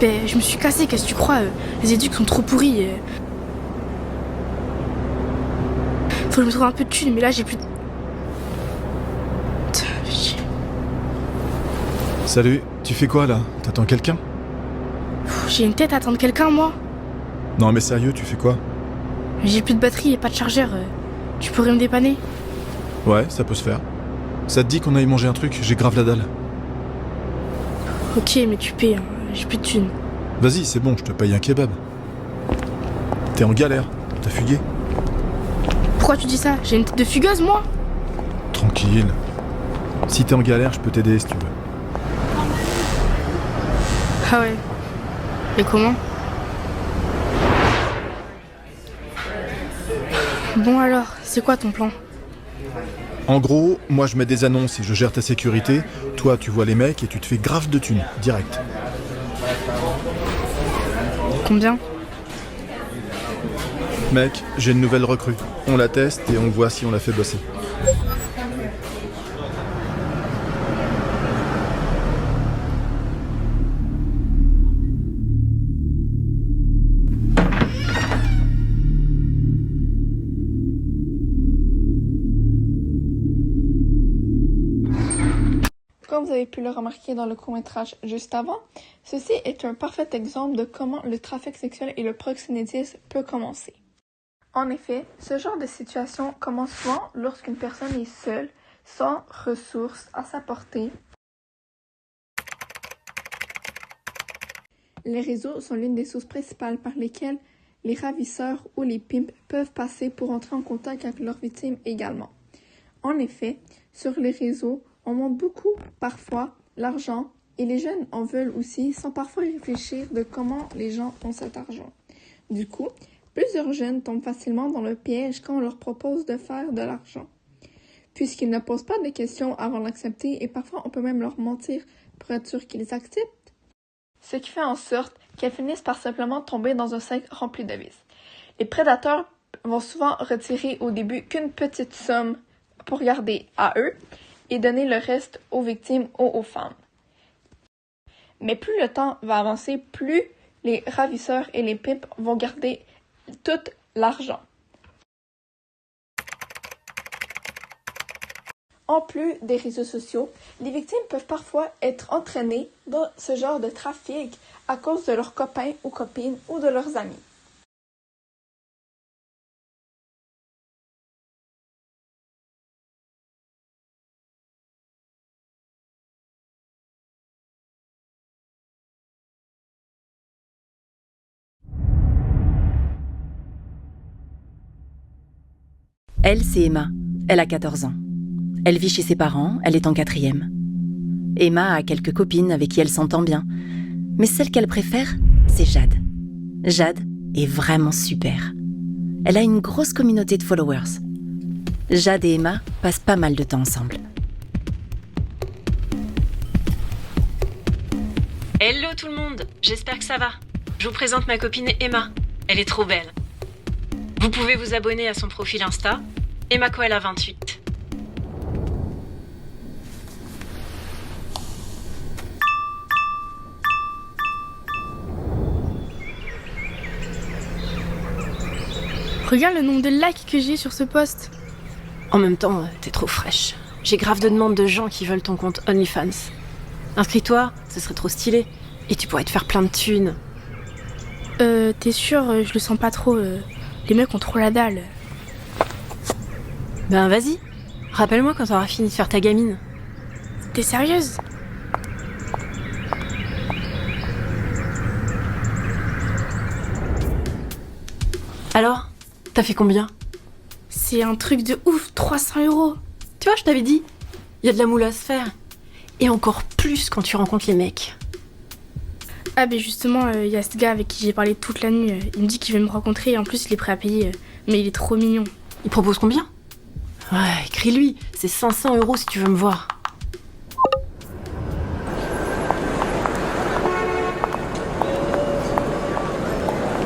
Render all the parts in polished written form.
Ben, je me suis cassé, qu'est-ce que tu crois les éducs sont trop pourris. Faut que je me trouve un peu de thunes, mais là j'ai plus de... Salut, tu fais quoi là? T'attends quelqu'un? J'ai une tête à attendre quelqu'un, moi. Non mais sérieux, tu fais quoi? J'ai plus de batterie et pas de chargeur. Tu pourrais me dépanner? Ouais, ça peut se faire. Ça te dit qu'on aille manger un truc? J'ai grave la dalle. Ok, mais tu paies, hein. J'ai plus de thunes. Vas-y, c'est bon, je te paye un kebab. T'es en galère, t'as fugué. Pourquoi tu dis ça? J'ai une tête de fugueuse, moi? Tranquille. Si t'es en galère, je peux t'aider si tu veux. Ah ouais. Et comment? Bon alors, c'est quoi ton plan? En gros, moi je mets des annonces et je gère ta sécurité. Toi, tu vois les mecs et tu te fais grave de thunes, direct. Combien? Mec, j'ai une nouvelle recrue. On la teste et on voit si on la fait bosser. Comme vous avez pu le remarquer dans le court-métrage juste avant, ceci est un parfait exemple de comment le trafic sexuel et le proxénétisme peut commencer. En effet, ce genre de situation commence souvent lorsqu'une personne est seule, sans ressources à sa portée. Les réseaux sont l'une des sources principales par lesquelles les ravisseurs ou les pimps peuvent passer pour entrer en contact avec leurs victimes également. En effet, sur les réseaux, on montre beaucoup, parfois, l'argent, et les jeunes en veulent aussi sans parfois réfléchir de comment les gens ont cet argent. Du coup, plusieurs jeunes tombent facilement dans le piège quand on leur propose de faire de l'argent, puisqu'ils ne posent pas de questions avant d'accepter et parfois on peut même leur mentir pour être sûr qu'ils acceptent, ce qui fait en sorte qu'elles finissent par simplement tomber dans un sac rempli de vices. Les prédateurs vont souvent retirer au début qu'une petite somme pour garder à eux et donner le reste aux victimes ou aux femmes. Mais plus le temps va avancer, plus les ravisseurs et les pimps vont garder tout l'argent. En plus des réseaux sociaux, les victimes peuvent parfois être entraînées dans ce genre de trafic à cause de leurs copains ou copines ou de leurs amis. Elle, c'est Emma. Elle a 14 ans. Elle vit chez ses parents, elle est en 4e. Emma a quelques copines avec qui elle s'entend bien. Mais celle qu'elle préfère, c'est Jade. Jade est vraiment super. Elle a une grosse communauté de followers. Jade et Emma passent pas mal de temps ensemble. Hello tout le monde, j'espère que ça va. Je vous présente ma copine Emma. Elle est trop belle. Vous pouvez vous abonner à son profil Insta, Emma Coella 28. Regarde le nombre de likes que j'ai sur ce post. En même temps, t'es trop fraîche. J'ai grave de demandes de gens qui veulent ton compte OnlyFans. Inscris-toi, ce serait trop stylé. Et tu pourrais te faire plein de thunes. T'es sûr? Je le sens pas trop. Les mecs ont trop la dalle. Ben vas-y, rappelle-moi quand t'auras fini de faire ta gamine. T'es sérieuse? Alors, t'as fait combien? C'est un truc de ouf, 300 €. Tu vois, je t'avais dit, il y a de la moule à se faire. Et encore plus quand tu rencontres les mecs. Ah ben justement, y a ce gars avec qui j'ai parlé toute la nuit. Il me dit qu'il veut me rencontrer et en plus il est prêt à payer. Mais il est trop mignon. Il propose combien? Ouais, écris-lui, c'est 500 € si tu veux me voir.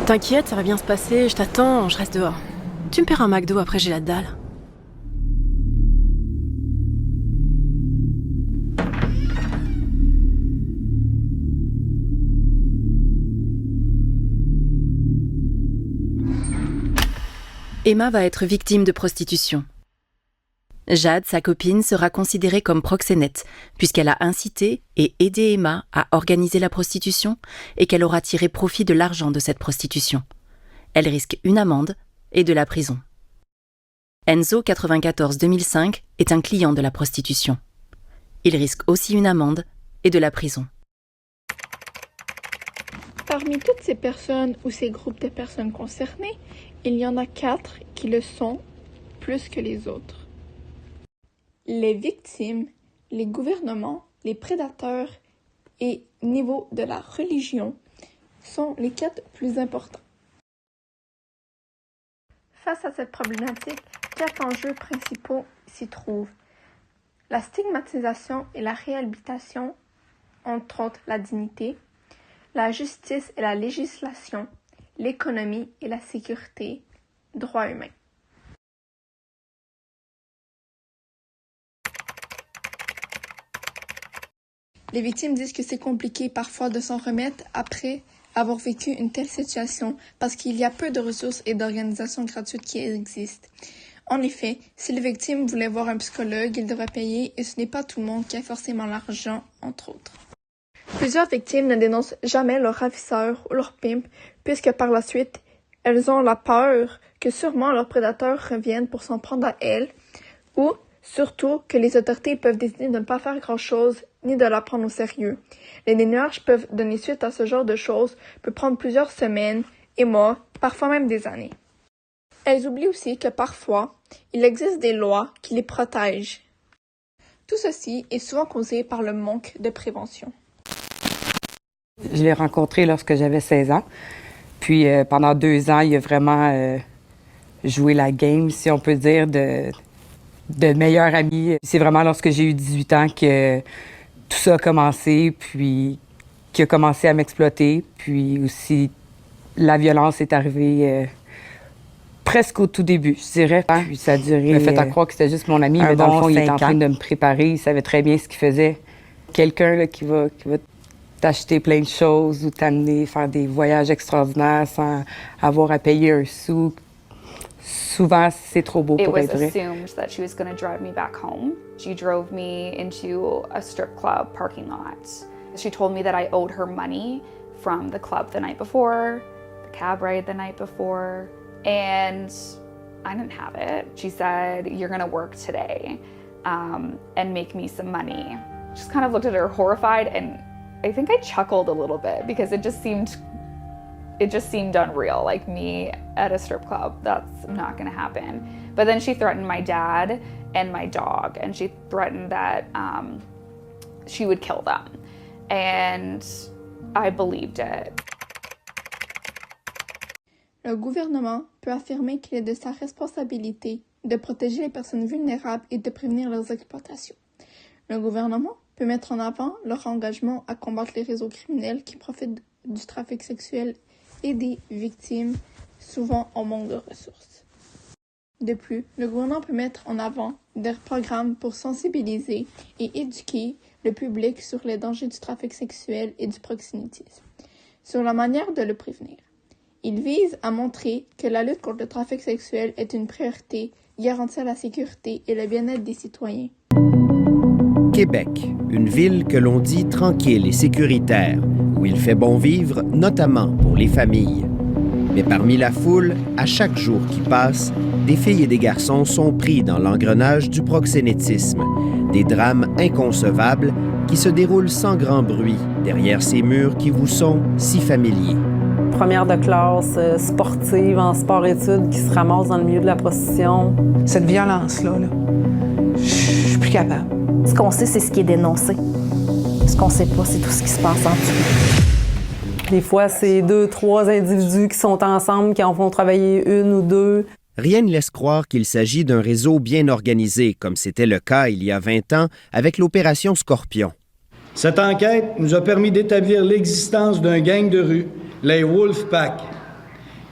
T'inquiète, ça va bien se passer, je t'attends, je reste dehors. Tu me paieras un McDo, après j'ai la dalle. Emma va être victime de prostitution. Jade, sa copine, sera considérée comme proxénète, puisqu'elle a incité et aidé Emma à organiser la prostitution et qu'elle aura tiré profit de l'argent de cette prostitution. Elle risque une amende et de la prison. Enzo, 94-2005, est un client de la prostitution. Il risque aussi une amende et de la prison. Parmi toutes ces personnes ou ces groupes de personnes concernées, il y en a 4 qui le sont plus que les autres. Les victimes, les gouvernements, les prédateurs et niveau de la religion sont les 4 plus importants. Face à cette problématique, 4 enjeux principaux s'y trouvent. La stigmatisation et la réhabilitation, entre autres la dignité, la justice et la législation, l'économie et la sécurité, droits humains. Les victimes disent que c'est compliqué parfois de s'en remettre après avoir vécu une telle situation parce qu'il y a peu de ressources et d'organisations gratuites qui existent. En effet, si les victimes voulaient voir un psychologue, ils devraient payer et ce n'est pas tout le monde qui a forcément l'argent, entre autres. Plusieurs victimes ne dénoncent jamais leur ravisseur ou leur pimp puisque par la suite, elles ont la peur que sûrement leurs prédateurs reviennent pour s'en prendre à elles ou surtout que les autorités peuvent décider de ne pas faire grand-chose ni de la prendre au sérieux. Les démarches peuvent donner suite à ce genre de choses, peut prendre plusieurs semaines et mois, parfois même des années. Elles oublient aussi que parfois, il existe des lois qui les protègent. Tout ceci est souvent causé par le manque de prévention. Je l'ai rencontré lorsque j'avais 16 ans. Puis pendant 2 ans, il a vraiment joué la game, si on peut dire, de meilleur ami. C'est vraiment lorsque j'ai eu 18 ans que tout ça a commencé, puis qu'il a commencé à m'exploiter. Puis aussi, la violence est arrivée presque au tout début, je dirais. Puis ça a duré. Il m'a fait à croire que c'était juste mon ami, mais dans le fond, il était en train de me préparer. Il savait très bien ce qu'il faisait. Quelqu'un là, qui va t'acheter plein de choses ou t'amener faire des voyages extraordinaires sans avoir à payer un sou. Souvent, c'est trop beau pour être vrai. It was assumed that she was going to drive me back home. She drove me into a strip club parking lot. She told me that I owed her money from the club the night before, the cab ride the night before, and I didn't have it. She said, "You're going to work today and make me some money." Just kind of looked at her horrified, and I think I chuckled a little bit because it just seemed unreal, like me at a strip club. That's not going to happen. But then she threatened my dad and my dog, and she threatened that she would kill them. And I believed it. Le gouvernement peut affirmer qu'il est de sa responsabilité de protéger les personnes vulnérables et de prévenir leurs exploitations. Le gouvernement peut mettre en avant leur engagement à combattre les réseaux criminels qui profitent du trafic sexuel et des victimes, souvent en manque de ressources. De plus, le gouvernement peut mettre en avant des programmes pour sensibiliser et éduquer le public sur les dangers du trafic sexuel et du proxénétisme, sur la manière de le prévenir. Il vise à montrer que la lutte contre le trafic sexuel est une priorité, garantir la sécurité et le bien-être des citoyens. Québec, une ville que l'on dit tranquille et sécuritaire, où il fait bon vivre, notamment pour les familles. Mais parmi la foule, à chaque jour qui passe, des filles et des garçons sont pris dans l'engrenage du proxénétisme, des drames inconcevables qui se déroulent sans grand bruit derrière ces murs qui vous sont si familiers. Première de classe, sportive, en sport-études, qui se ramasse dans le milieu de la prostitution. Cette violence-là, je suis plus capable. Ce qu'on sait, c'est ce qui est dénoncé. Ce qu'on sait pas, c'est tout ce qui se passe en dessous. Des fois, c'est 2, 3 individus qui sont ensemble, qui en font travailler 1 ou 2. Rien ne laisse croire qu'il s'agit d'un réseau bien organisé, comme c'était le cas il y a 20 ans avec l'opération Scorpion. Cette enquête nous a permis d'établir l'existence d'un gang de rue, les Wolfpack,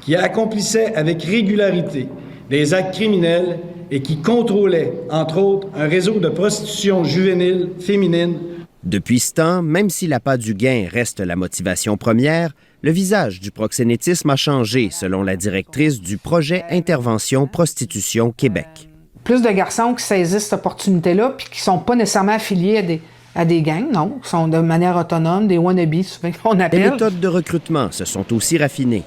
qui accomplissait avec régularité des actes criminels et qui contrôlait, entre autres, un réseau de prostitution juvénile féminine. Depuis ce temps, même si l'appât du gain reste la motivation première, Le visage du proxénétisme a changé, selon la directrice du projet Intervention Prostitution Québec. Plus de garçons qui saisissent cette opportunité-là puis qui sont pas nécessairement affiliés à des gangs, non. Ils sont de manière autonome, des wannabes, souvent qu'on appelle. Les méthodes de recrutement se sont aussi raffinées.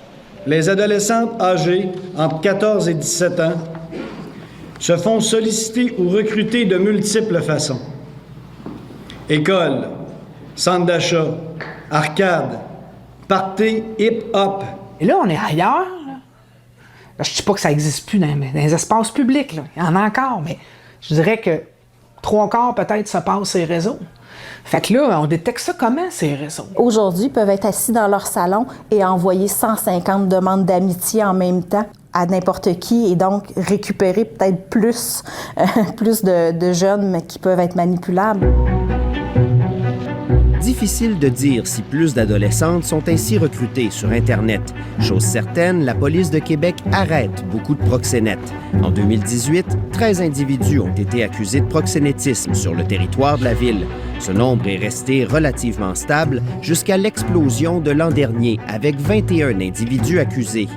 Les adolescentes âgées entre 14 et 17 ans se font solliciter ou recruter de multiples façons. École, centre d'achat, arcade, party, hip-hop. Et là, on est ailleurs. Là, je ne dis pas que ça n'existe plus dans les espaces publics. Là. Il y en a encore, mais je dirais que 3/4 peut-être se passent ces réseaux. Fait que là, on détecte ça comment, ces réseaux? Aujourd'hui, ils peuvent être assis dans leur salon et envoyer 150 demandes d'amitié en même temps à n'importe qui et donc récupérer peut-être plus de jeunes qui peuvent être manipulables. Difficile de dire si plus d'adolescentes sont ainsi recrutées sur Internet. Chose certaine, la police de Québec arrête beaucoup de proxénètes. En 2018, 13 individus ont été accusés de proxénétisme sur le territoire de la ville. Ce nombre est resté relativement stable jusqu'à l'explosion de l'an dernier, avec 21 individus accusés.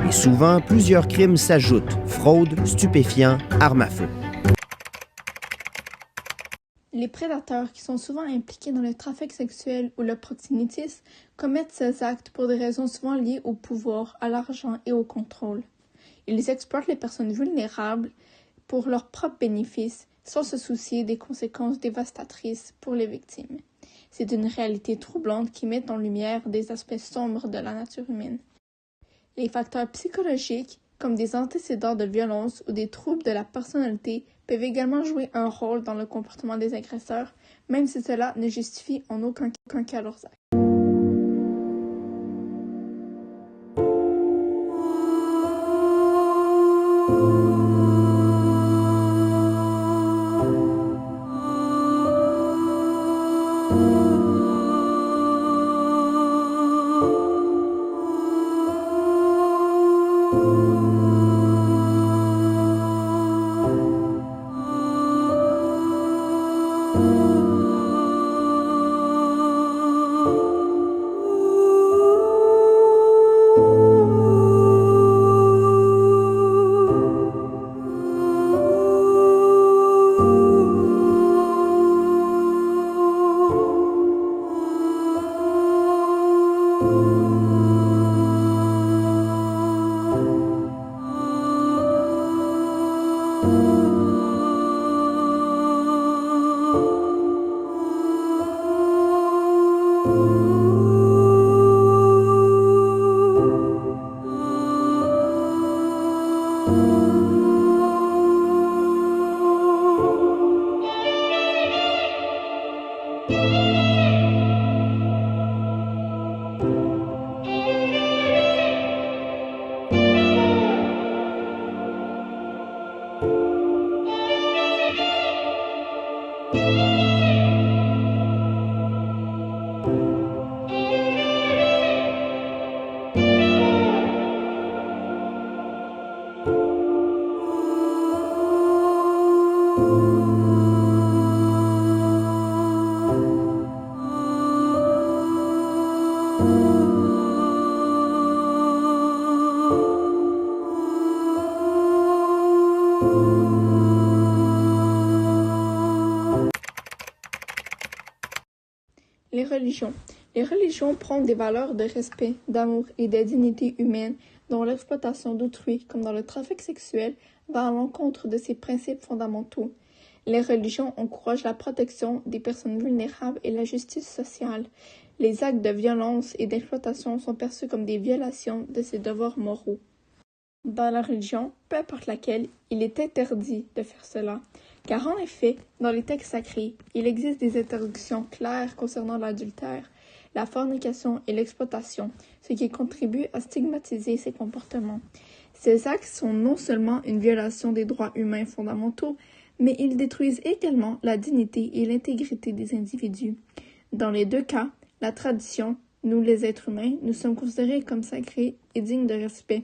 Et souvent, plusieurs crimes s'ajoutent: fraude, stupéfiants, armes à feu. Les prédateurs qui sont souvent impliqués dans le trafic sexuel ou le proxénétisme commettent ces actes pour des raisons souvent liées au pouvoir, à l'argent et au contrôle. Ils exploitent les personnes vulnérables pour leurs propres bénéfices, sans se soucier des conséquences dévastatrices pour les victimes. C'est une réalité troublante qui met en lumière des aspects sombres de la nature humaine. Les facteurs psychologiques, comme des antécédents de violence ou des troubles de la personnalité, peuvent également jouer un rôle dans le comportement des agresseurs, même si cela ne justifie en aucun cas leurs actes. Les religions. Les religions prônent des valeurs de respect, d'amour et de dignité humaine dont l'exploitation d'autrui, comme dans le trafic sexuel, va à l'encontre de ces principes fondamentaux. Les religions encouragent la protection des personnes vulnérables et la justice sociale. Les actes de violence et d'exploitation sont perçus comme des violations de ces devoirs moraux. Dans la religion, peu importe laquelle, il est interdit de faire cela. Car en effet, dans les textes sacrés, il existe des interdictions claires concernant l'adultère, la fornication et l'exploitation, ce qui contribue à stigmatiser ces comportements. Ces actes sont non seulement une violation des droits humains fondamentaux, mais ils détruisent également la dignité et l'intégrité des individus. Dans les deux cas, la tradition, nous les êtres humains, nous sommes considérés comme sacrés et dignes de respect.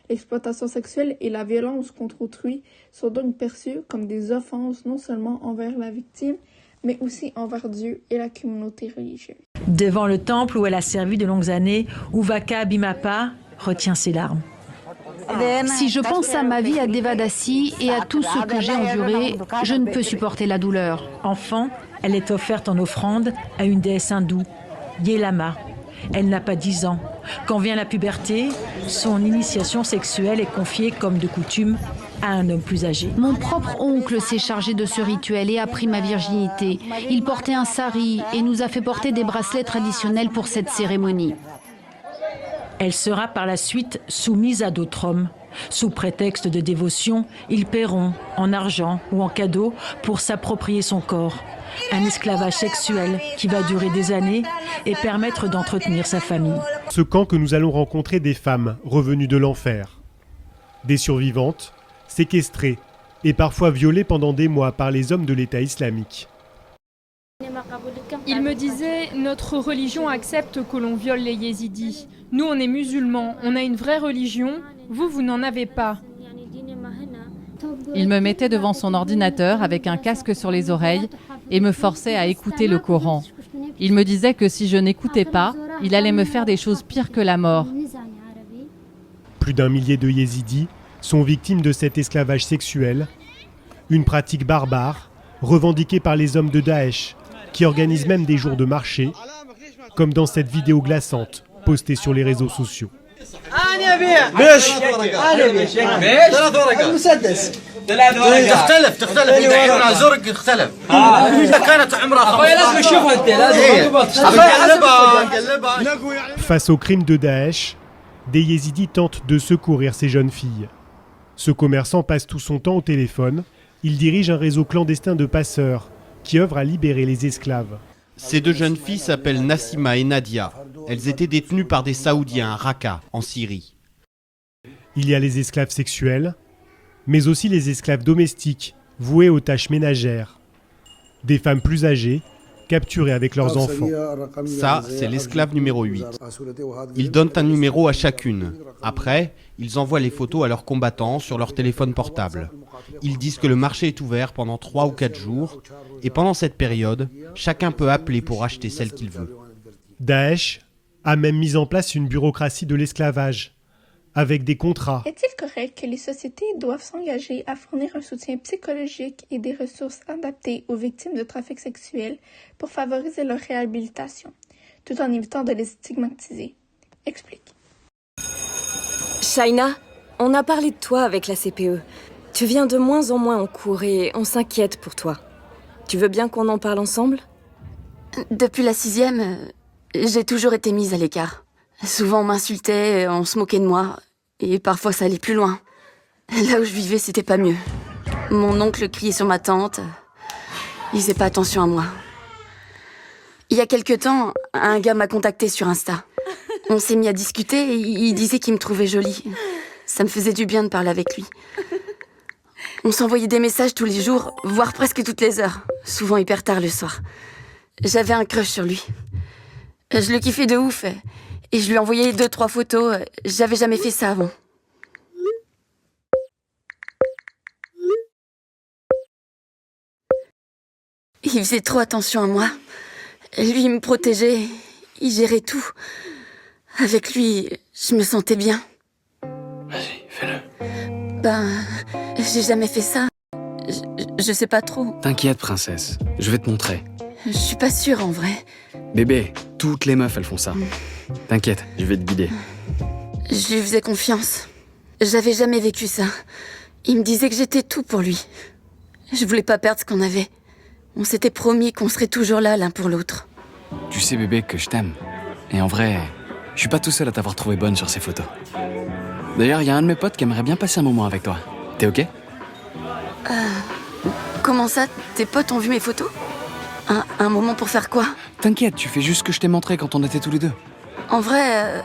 L'exploitation sexuelle et la violence contre autrui sont donc perçues comme des offenses non seulement envers la victime, mais aussi envers Dieu et la communauté religieuse. Devant le temple où elle a servi de longues années, Uvaka Bimapa retient ses larmes. Si je pense à ma vie à Devadasi et à tout ce que j'ai enduré, je ne peux supporter la douleur. Enfant, elle est offerte en offrande à une déesse hindoue, Yelama. Elle n'a pas 10 ans. Quand vient la puberté, son initiation sexuelle est confiée, comme de coutume, à un homme plus âgé. Mon propre oncle s'est chargé de ce rituel et a pris ma virginité. Il portait un sari et nous a fait porter des bracelets traditionnels pour cette cérémonie. Elle sera par la suite soumise à d'autres hommes. Sous prétexte de dévotion, ils paieront en argent ou en cadeaux pour s'approprier son corps. Un esclavage sexuel qui va durer des années et permettre d'entretenir sa famille. Ce camp que nous allons rencontrer des femmes revenues de l'enfer. Des survivantes, séquestrées et parfois violées pendant des mois par les hommes de l'État islamique. Il me disait, notre religion accepte que l'on viole les yézidis. Nous, on est musulmans, on a une vraie religion, vous n'en avez pas. Il me mettait devant son ordinateur avec un casque sur les oreilles et me forçait à écouter le Coran. Il me disait que si je n'écoutais pas, il allait me faire des choses pires que la mort. Plus d'1 millier de yézidis sont victimes de cet esclavage sexuel, une pratique barbare revendiquée par les hommes de Daesh, qui organisent même des jours de marché, comme dans cette vidéo glaçante postée sur les réseaux sociaux. Face au crime de Daesh, des yézidis tentent de secourir ces jeunes filles. Ce commerçant passe tout son temps au téléphone. Il dirige un réseau clandestin de passeurs qui œuvre à libérer les esclaves. Ces 2 jeunes filles s'appellent Nassima et Nadia. Elles étaient détenues par des Saoudiens à Raqqa, en Syrie. Il y a les esclaves sexuels, mais aussi les esclaves domestiques, voués aux tâches ménagères. Des femmes plus âgées, capturées avec leurs enfants. Ça, c'est l'esclave numéro 8. Ils donnent un numéro à chacune. Après, ils envoient les photos à leurs combattants sur leur téléphone portable. Ils disent que le marché est ouvert pendant 3 ou 4 jours, et pendant cette période, chacun peut appeler pour acheter celle qu'il veut. Daesh a même mis en place une bureaucratie de l'esclavage, avec des contrats. Est-il correct que les sociétés doivent s'engager à fournir un soutien psychologique et des ressources adaptées aux victimes de trafic sexuel pour favoriser leur réhabilitation, tout en évitant de les stigmatiser? Explique. Shaina, on a parlé de toi avec la CPE. Tu viens de moins en moins en cours et on s'inquiète pour toi. Tu veux bien qu'on en parle ensemble? Depuis la 6e, j'ai toujours été mise à l'écart. Souvent on m'insultait, on se moquait de moi. Et parfois ça allait plus loin. Là où je vivais, c'était pas mieux. Mon oncle criait sur ma tante. Il faisait pas attention à moi. Il y a quelque temps, un gars m'a contacté sur Insta. On s'est mis à discuter et il disait qu'il me trouvait jolie. Ça me faisait du bien de parler avec lui. On s'envoyait des messages tous les jours, voire presque toutes les heures. Souvent hyper tard le soir. J'avais un crush sur lui. Je le kiffais de ouf. Et je lui envoyais 2-3 photos. J'avais jamais fait ça avant. Il faisait trop attention à moi. Lui, il me protégeait. Il gérait tout. Avec lui, je me sentais bien. Vas-y, fais-le. J'ai jamais fait ça. Je sais pas trop. T'inquiète, princesse. Je vais te montrer. Je suis pas sûre, en vrai. Bébé, toutes les meufs, elles font ça. T'inquiète, je vais te guider. Je lui faisais confiance. J'avais jamais vécu ça. Il me disait que j'étais tout pour lui. Je voulais pas perdre ce qu'on avait. On s'était promis qu'on serait toujours là l'un pour l'autre. Tu sais, bébé, que je t'aime. Et en vrai, je suis pas tout seul à t'avoir trouvé bonne sur ces photos. D'ailleurs, il y a un de mes potes qui aimerait bien passer un moment avec toi. T'es ok? Comment ça, tes potes ont vu mes photos? Un moment pour faire quoi? T'inquiète, tu fais juste ce que je t'ai montré quand on était tous les deux. En vrai,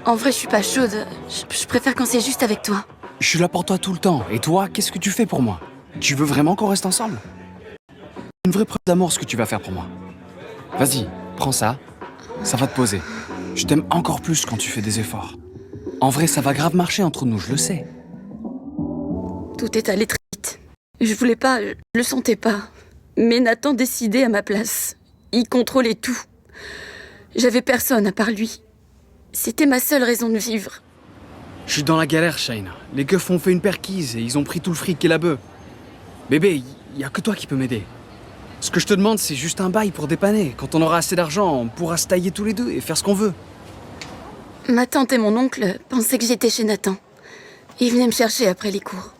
je suis pas chaude. Je préfère quand c'est juste avec toi. Je suis là pour toi tout le temps. Et toi, qu'est-ce que tu fais pour moi? Tu veux vraiment qu'on reste ensemble? Une vraie preuve d'amour ce que tu vas faire pour moi. Vas-y, prends ça. Ça va te poser. Je t'aime encore plus quand tu fais des efforts. En vrai, ça va grave marcher entre nous, je le sais. Tout est allé très vite. Je voulais pas, je le sentais pas. Mais Nathan décidait à ma place. Il contrôlait tout. J'avais personne à part lui. C'était ma seule raison de vivre. Je suis dans la galère, Shaina. Les keufs ont fait une perquise et ils ont pris tout le fric et la bœuf. Bébé, y a que toi qui peux m'aider. Ce que je te demande, c'est juste un bail pour dépanner. Quand on aura assez d'argent, on pourra se tailler tous les deux et faire ce qu'on veut. Ma tante et mon oncle pensaient que j'étais chez Nathan. Ils venaient me chercher après les cours.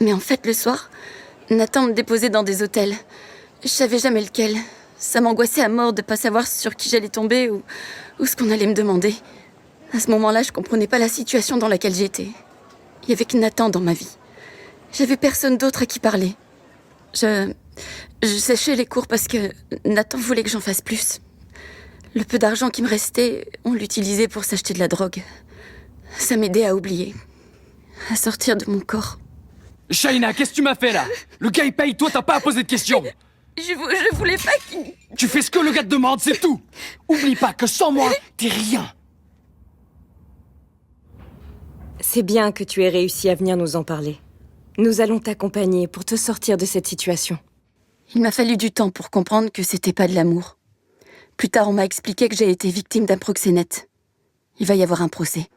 Mais en fait, le soir, Nathan me déposait dans des hôtels. Je savais jamais lequel. Ça m'angoissait à mort de pas savoir sur qui j'allais tomber ou ce qu'on allait me demander. À ce moment-là, je comprenais pas la situation dans laquelle j'étais. Il y avait que Nathan dans ma vie. J'avais personne d'autre à qui parler. Je séchais les cours parce que Nathan voulait que j'en fasse plus. Le peu d'argent qui me restait, on l'utilisait pour s'acheter de la drogue. Ça m'aidait à oublier. À sortir de mon corps. Shaina, qu'est-ce que tu m'as fait là? Le gars il paye, toi t'as pas à poser de questions. Je voulais pas qu'il... Tu fais ce que le gars te demande, c'est tout. Oublie pas que sans moi, t'es rien. C'est bien que tu aies réussi à venir nous en parler. Nous allons t'accompagner pour te sortir de cette situation. Il m'a fallu du temps pour comprendre que c'était pas de l'amour. Plus tard, on m'a expliqué que j'ai été victime d'un proxénète. Il va y avoir un procès.